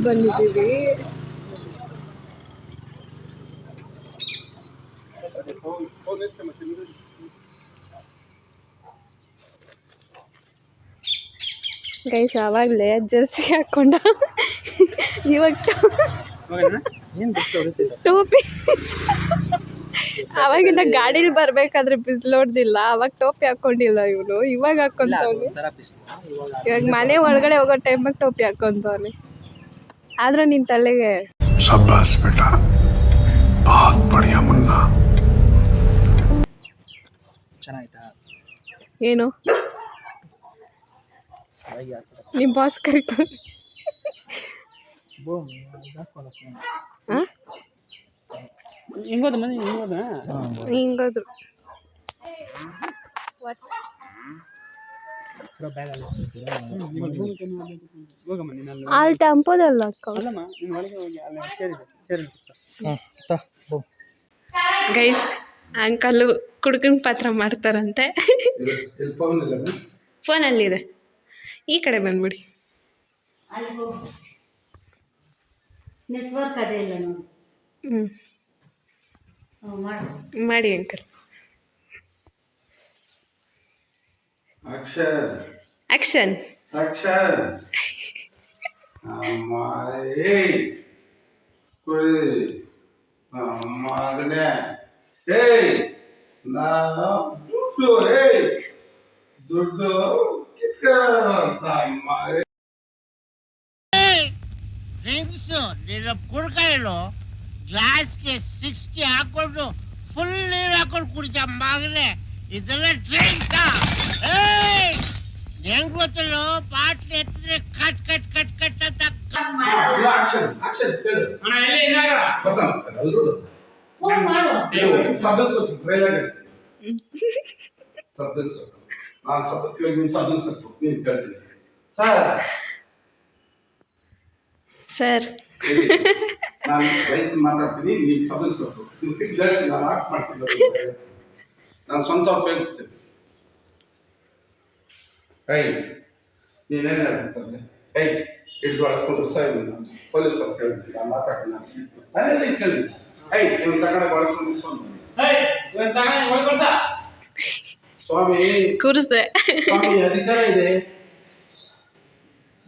ಬಂದಿದ್ದೀವಿ. ಗೈಸ್ ಆವಾಗಲೇ ಜರ್ಸಿ ಹಾಕೊಂಡ ಇವಾಗ ಟೋಪಿ ಅವಾಗಿಂದ ಗಾಡೀಲಿ ಬರ್ಬೇಕಾದ್ರೆ ಬಿಸಿಲು ಹೊಡ್ದಿಲ್ಲ, ಅವಾಗ ಟೋಪಿ ಹಾಕೊಂಡಿಲ್ಲ ಇವನು, ಇವಾಗ ಹಾಕೊಂತವ್ನಿ. ಇವಾಗ ಮನೆ ಒಳಗಡೆ ಹೋಗೋ ಟೈಮಲ್ಲಿ ಟೋಪಿ ಹಾಕೊಂತವ್ನಿ. ಆದ್ರೆ ನಿನ್ ತಲೆಗೆ ಏನು ನಿಮ್ ಬಾಸ್ ಕರಿತ ಹಿಂಗೋದ್ರು ಅಲ್ಲಿ ಟೆಂಪೋದಲ್ಲ ಗೈಸ್. ಅಂಕಲ್ ಕುಡ್ಕನ್ ಪಾತ್ರ ಮಾಡ್ತಾರಂತೆ. ಫೋನಲ್ಲಿದೆ, ಈ ಕಡೆ ಬಂದ್ಬಿಡಿ. ನೆಟ್ವರ್ಕ್ ಅದೇ ಇಲ್ಲ ನೋಡಿ. ಮಾಡಿ ಅಂಕಲ್. ಆಕ್ಷನ್. ದುಡ್ಡು ನೀನು ಕುಡ್ಕೊಳ್ಳು, ಗ್ಲಾಸ್ಗೆ 60 ಹಾಕೊಂಡು ಫುಲ್ ನೀರು ಹಾಕೊಂಡು ಕುಡಿತ ಮಗನೇ. ಇದೆಲ್ಲ ಡ್ರಿಂಕ್ಸ್ ಹೆಂಗ್ ಗೊತ್ತಲ್ಲ, ಬಾಟ್ಲಿ ಎತ್ತಿದ್ರೆ ಕಟ್ ಕಟ್ ಕಟ್ ಕಟ್ ಅಂತ. ಸರ್ ನಾನು ರೈತ ಮಾತಾಡ್ತೀನಿ, ನೀನು ಸಬ್ ಇನ್ಸ್ಪೆಕ್ಟರ್. ಹೇಳ್ತೀನಿ, ನಾನು ಆಕ್ಟ್ ಮಾಡ್ತೀನಿ, ನಾನು ಸ್ವಂತ ಉಪಯೋಗಿಸ್ತೇನೆ. ನೀನೇನು ಹೇಳ್ತಾರೆ? ಹಿಡಿದು ಅಳ್ಕೊಂಡ್ರು ಸಾಯಿಲ್ಲ. ನಾನು ಪೊಲೀಸ್ ಅವ್ರು ಕೇಳಿದ್ದೀನಿ, ನಾನು ಮಾತಾಡ್ತೀನಿ. ನಾನೆಲ್ಲ ಕೇಳಿದ್ದೀನಿ. ಇವನ್ ತಗೊಂಡ ಒಳ್ಕೊಂಡು ಸ್ವಾಮಿ ಕೂರಿಸ್ದೆ. ಸ್ವಾಮಿ ಅಧಿಕಾರ ಇದೆ,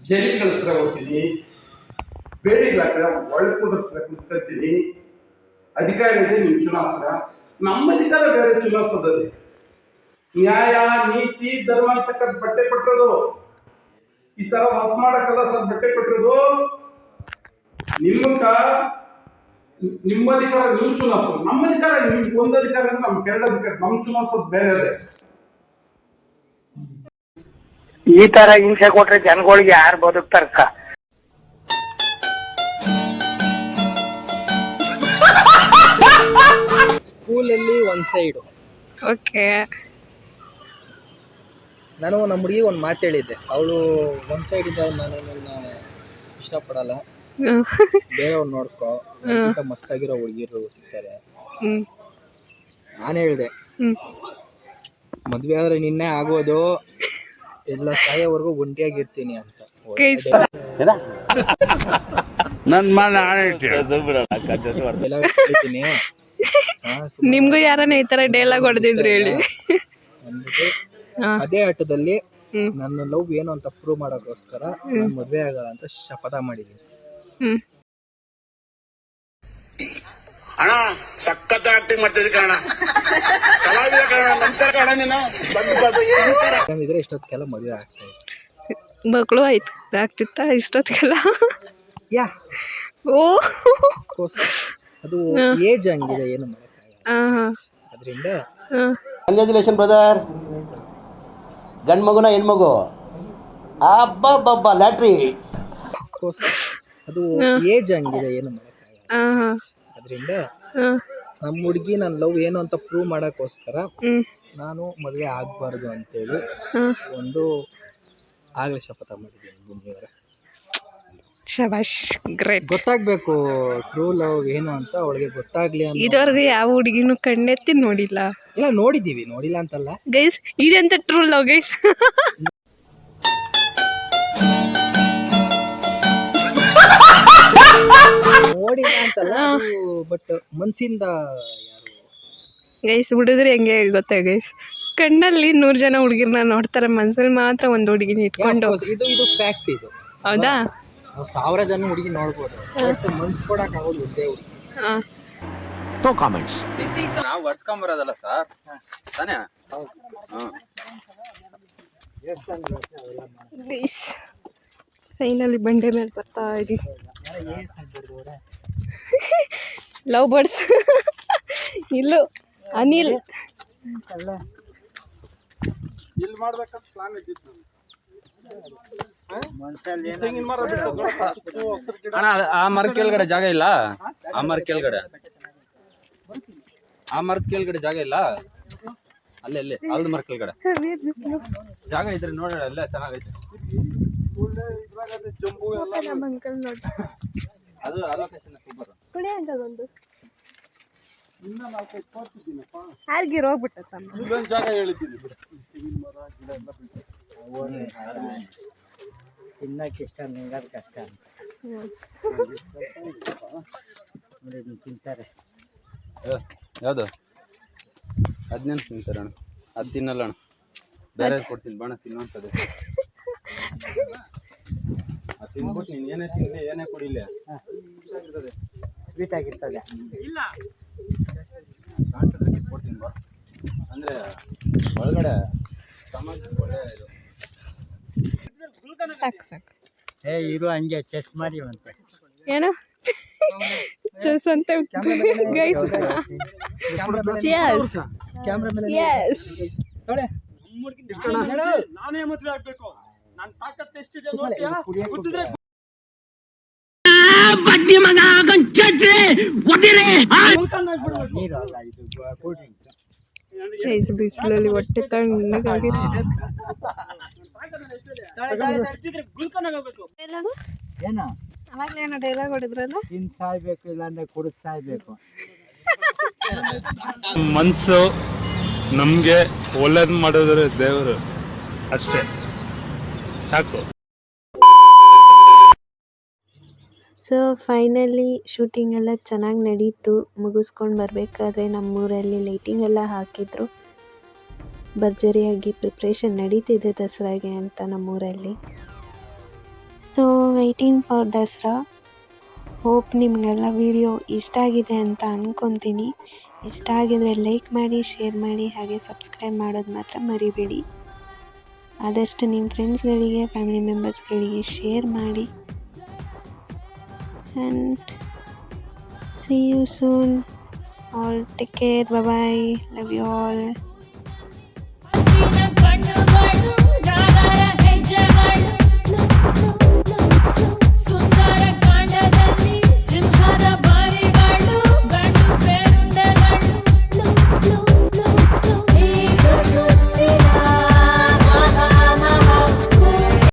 ಜೈಲಿಗೆ ಕಳಿಸ್ರೆ ಹೋಗ್ತೀನಿ, ಬೇಡಿಗಳಾಗ್ರೆ ಒಳ್ಕೊಂಡ್ರೆ ಕುತ್ಕೊಳ್ತೀನಿ. ಅಧಿಕಾರ ಇದೆ, ನೀವು ಚುನಾಯಿಸ್ರ. ನಮ್ಮ ಅಧಿಕಾರ ಬೇರೆ, ಚುನಾಯಿಸೋದಲ್ಲಿ ನ್ಯಾಯ ನೀತಿ ಧರ್ಮ ಅಂತಕ್ಕಂಥ ಬಟ್ಟೆ ಕೊಟ್ಟಿರೋದು. ಈ ತರ ಮಸ್ ಮಾಡಕ್ಕಲ್ಲ ಸರ್ ಬಟ್ಟೆ ಕೊಟ್ಟಿರೋದು. ನಿಮ್ಮ ಅಧಿಕಾರ ನೀವು ಚುನಾಯಿಸೋದು, ನಮ್ಮ ಅಧಿಕಾರ ನಿಮ್ಗೆ ಒಂದು ಅಧಿಕಾರ, ನಮ್ಗೆ 2 ಅಧಿಕಾರ. ನಮ್ ಚುನಾಯಿಸೋದು ಬೇರೆ ಅದೇ. ಈ ತರ ಹಿಂಸೆ ಕೊಟ್ರೆ ಜನಗಳಿಗೆ ಯಾರು ಬದುಕ್ತಾರಕ್ಕ? ಸ್ಕೂಲಲ್ಲಿ ಒಂದು ಸೈಡು. ಓಕೆ. ನಾನು ನಮ್ಮ ಹುಡುಗಿ ಒಂದು ಮಾತು ಹೇಳಿದ್ದೆ. ಅವಳು ಒಂದು ಸೈಡಿಂದ ನಾನು ನಿನ್ನ ಇಷ್ಟಪಡಲ್ಲ, ಬೇರೆಯವ್ರು ನೋಡ್ಕೊ, ನನಗಿಂತ ಮಸ್ತಾಗಿರೋ ಹುಡುಗಿರು ಸಿಗ್ತಾರೆ. ನಾನು ಹೇಳಿದೆ, ಮದುವೆ ಆದ್ರೆ ನಿನ್ನೆ ಆಗೋದು, ಎಲ್ಲ ಸಾಯೋವರೆಗೂ ಒಂಟಿಯಾಗಿರ್ತೀನಿ ಅಂತ. ನಿಮ್ಗೂ ಯಾರನ್ನ ಈ ತರ ಡೈಲಾಗ್ ಹೊಡೆದಿದ್ರು ಹೇಳಿ. ಅದೇ ಆಟದಲ್ಲಿ ನನ್ನ ಲವ್ ಏನು ಅಂತ ಪ್ರೂವ್ ಮಾಡೋಕ್ಕೋಸ್ಕರ ನಾನು ಮದುವೆ ಆಗಲ್ಲ ಅಂತ ಶಪಥ ಮಾಡಿದ್ದೀನಿ. ಅಣ್ಣ ಸಖತ್ ಆಕ್ಟಿಂಗ್ ಮಾಡ್ತಿದ್ದೆ ಕಣ, ಕಲಾವಿದ ಕಣ. ನಮಸ್ಕಾರ ಕಣ, ನೀನು ಯಾಕಂದ್ರೆ ಇಷ್ಟೊತ್ತಿಗೆಲ್ಲ ಮದುವೆ ಆಗ್ತಾ ಇತ್ತು, ಮಕ್ಕಳು ಆಯ್ತು ಆಗ್ತಿತ್ತ ಇಷ್ಟೊತ್ತಿಗೆಲ್ಲ. ಯಾ ಓ ಅದು ಏಜ್ ಹಂಗಿದೆ, ಏನು ಮಾಡಕ್ಕಾಗಲ್ಲ. ಅದರಿಂದ ಕಂಗ್ರ್ಯಾಚುಲೇಷನ್ ಬ್ರದರ್. ಗಂಡು ಮಗುನ ಹೆಣ್ಮಗು, ಅಬ್ಬಬ್ಬಬ್ಬ ಲ್ಯಾಟ್ರಿ. ಅದು ಏಜ್ ಹಂಗಿದೆ, ಏನು ಮಾಡಕ್ಕಾಗಲ್ಲ. ಅದರಿಂದ ನಮ್ಮ ಹುಡುಗಿ ನನ್ನ ಲವ್ ಏನು ಅಂತ ಪ್ರೂವ್ ಮಾಡೋಕ್ಕೋಸ್ಕರ ನಾನು ಮದುವೆ ಆಗಬಾರ್ದು ಅಂತೇಳಿ ಒಂದು ಆಗಲೇ ಶಪಥ ಮಾಡಿದ್ದೀನಿ. ಮುಂದಿನ ಶಬಾಷ್, ಗ್ರೇಟ್. ಗೊತ್ತಾಗಬೇಕು ಟ್ರೂ ಲವ್ ಏನು ಅಂತ ಅವಳಿಗೆ ಗೊತ್ತಾಗ್ಲಿ ಅಂತ. ಇದುವರೆಗೂ ಯಾವ ಹುಡುಗಿನೂ ಕಣ್ಣೆತ್ತಿ ನೋಡಿಲ್ಲ. ಇಲ್ಲ, ನೋಡಿದ್ದೀವಿ, ನೋಡಿಲ್ಲ ಅಂತಲ್ಲ ಗೈಸ್. ಇದೆಂತ ಟ್ರೂ ಲವ್ ಗೈಸ್. ನೋಡಿಲ್ಲ ಅಂತಲ್ಲ ಬಟ್ ಮನ್ಸಿಂದ ಯಾರು ಗೈಸ್ ಹುಡುಗರು ಹೆಂಗೆ ಗೊತ್ತಾ ಗೈಸ್, ಕಣ್ಣಲ್ಲಿ 100 ಜನ ಹುಡುಗಿರ್ನ ನೋಡ್ತಾರೆ, ಮನ್ಸಲ್ಲಿ ಮಾತ್ರ ಒಂದು ಹುಡುಗಿನ ಇಟ್ಕೊಂಡು. ಇದು ಫ್ಯಾಕ್ಟ್. ಇದು ಹೌದಾ? ನಾವು 1000 ಜನ ಹುಡುಗಿ ನೋಡ್ಬೋದು, ಬಟ್ ಮನ್ಸ್ ಕೊಡಕ್ ಆಗೋದು ಒಂದೇ ಹುಡುಗಿ. ನಾವು ವರ್ಸ್ಕೊಂಬರೋದಲ್ಲ ಸರ್ ತಾನೇ. ಗೈಸ್ ಫೈನಲಿ ಬಂಡೆ ಮೇಲೆ ಬರ್ತಾ ಇದೀವಿ. ಲವ್ ಬರ್ಡ್ಸ್ ಇಲ್ಲೂ ಅನಿಲ್ ಇಲ್ಲಿ ಮಾಡ್ಬೇಕಂತ ಪ್ಲಾನ್ ಇದ್ದಿತ್ತು. ಅಣ್ಣ ಆ ಮರ ಕೆಳಗಡೆ ಜಾಗ ಇಲ್ಲ, ಆ ಮರ ಕೆಳಗಡೆ ಜಾಗ ಇಲ್ಲ, ಅಲ್ಲೇ ಅಲ್ದ ಮರ ಕೆಳಗಡೆ ಜಾಗ ಇದ್ರೆ ನೋಡೋಣ, ಅಲ್ಲೇ ಚೆನ್ನಾಗೈತೆ. ಜಂಬು ಎಲ್ಲ ಅಂಕಲ್ ನೋಡಿ ಅದು ಲೊಕೇಶನ್ ಸೂಪರ್. ಕುಳಿ ಅಂತದೊಂದು ಇನ್ನ 4-5 ತೋರಿಸಿದ್ದೀನಪ್ಪ. ಯಾರಿಗಿರೋ ಹೋಗ್ಬಿಟ್ಟಮ್ಮ. ಇಲ್ಲೊಂದು ಜಾಗ ಹೇಳಿದ್ದೀನಿ ಬಿಡು. ತೆಂಗಿನ ಮರ ಗಿಡ ಎಲ್ಲ ಬೆಳ್ದಿದೆ. ತಿನ್ನಕ್ಕೆ ಇಷ್ಟ, ನಿಂಗಾದ ಕಷ್ಟ ಅಂತ ತಿಂತಾರೆ. ಯಾವುದು 18 ತಿಂತಾರೆ ಅಣ್ಣ, ಅದು ತಿನ್ನಲ್ಲ ಅಣ್ಣ, ಬೇರೆ ಕೊಡ್ತೀನಿ ಬಣ್ಣ ತಿನ್ನುವಂಥದ್ದು. ಅದು ತಿನ್ಬಿಟ್ಟು ನೀನು ಏನೇ ತಿನ್ನಲಿ ಏನೇ ಕುಡಿಲಿ ಸ್ವೀಟ್ ಆಗಿರ್ತದೆ. ಕಾಣ್ತದೆ ಕೊಡ್ತೀನಿ ಬಾ, ಅಂದರೆ ಒಳಗಡೆ ಸಮಾಜ ಒಳ್ಳೆ ಇದು. ಸಾಕು ಇರು ಹಂಗೆ ಚೆಸ್ ಮಾಡಿ ಅಂತ ಏನೋ ಚೆಸ್ ಅಂತ ಗೈಸ್. ಯಸ್ ಯಸ್ ನಾನೇ ಮದುವೆ ಆಗ್ಬೇಕು, ನನ್ನ ತಾಕತ್ತು ಎಷ್ಟಿದೆ ನೋಡ್ತೀಯಾ? ಗೊತ್ತಿದ್ರೆ ಗೈಸ್ ಬಿಸಿಲಲ್ಲಿ ಹೊಟ್ಟೆ ತಣ್ಣಗಾಗಿದೆ. ಏನ ಅವಾಗಲೇ ಏನೋ ಡೈಲಾಗ್ ಹೊಡೆದ್ರಲ್ಲ, ತಿನ್ ಸಾಯ್ಬೇಕು, ಇಲ್ಲಾಂದ್ರೆ ಕುಡಿದ್ ಸಾಯ್ಬೇಕು. ಮನ್ಸು ನಮ್ಗೆ ಒಳ್ಳೇದ್ ಮಾಡಿದ್ರೆ ದೇವರು ಅಷ್ಟೇ ಸಾಕು. ಸೊ ಫೈನಲಿ ಶೂಟಿಂಗ್ ಎಲ್ಲ ಚೆನ್ನಾಗಿ ನಡೀತು. ಮುಗಿಸ್ಕೊಂಡು ಬರಬೇಕಾದ್ರೆ ನಮ್ಮೂರಲ್ಲಿ ಲೈಟಿಂಗ್ ಎಲ್ಲ ಹಾಕಿದ್ರು. ಭರ್ಜರಿಯಾಗಿ ಪ್ರಿಪ್ರೇಷನ್ ನಡೀತಿದೆ ದಸರಾಗೆ ಅಂತ ನಮ್ಮೂರಲ್ಲಿ. So waiting for Dasara. Hope ನಿಮಗೆಲ್ಲ ವಿಡಿಯೋ ಇಷ್ಟ ಆಗಿದೆ ಅಂತ ಅಂದ್ಕೊತೀನಿ. ಇಷ್ಟ ಆಗಿದರೆ ಲೈಕ್ ಮಾಡಿ, ಶೇರ್ ಮಾಡಿ, ಹಾಗೆ ಸಬ್ಸ್ಕ್ರೈಬ್ ಮಾಡೋದು ಮಾತ್ರ ಮರಿಬೇಡಿ. ಆದಷ್ಟು ನಿಮ್ಮ ಫ್ರೆಂಡ್ಸ್ಗಳಿಗೆ, ಫ್ಯಾಮಿಲಿ ಮೆಂಬರ್ಸ್ಗಳಿಗೆ ಶೇರ್ ಮಾಡಿ. And see you soon. All take care. Bye bye. Love you all.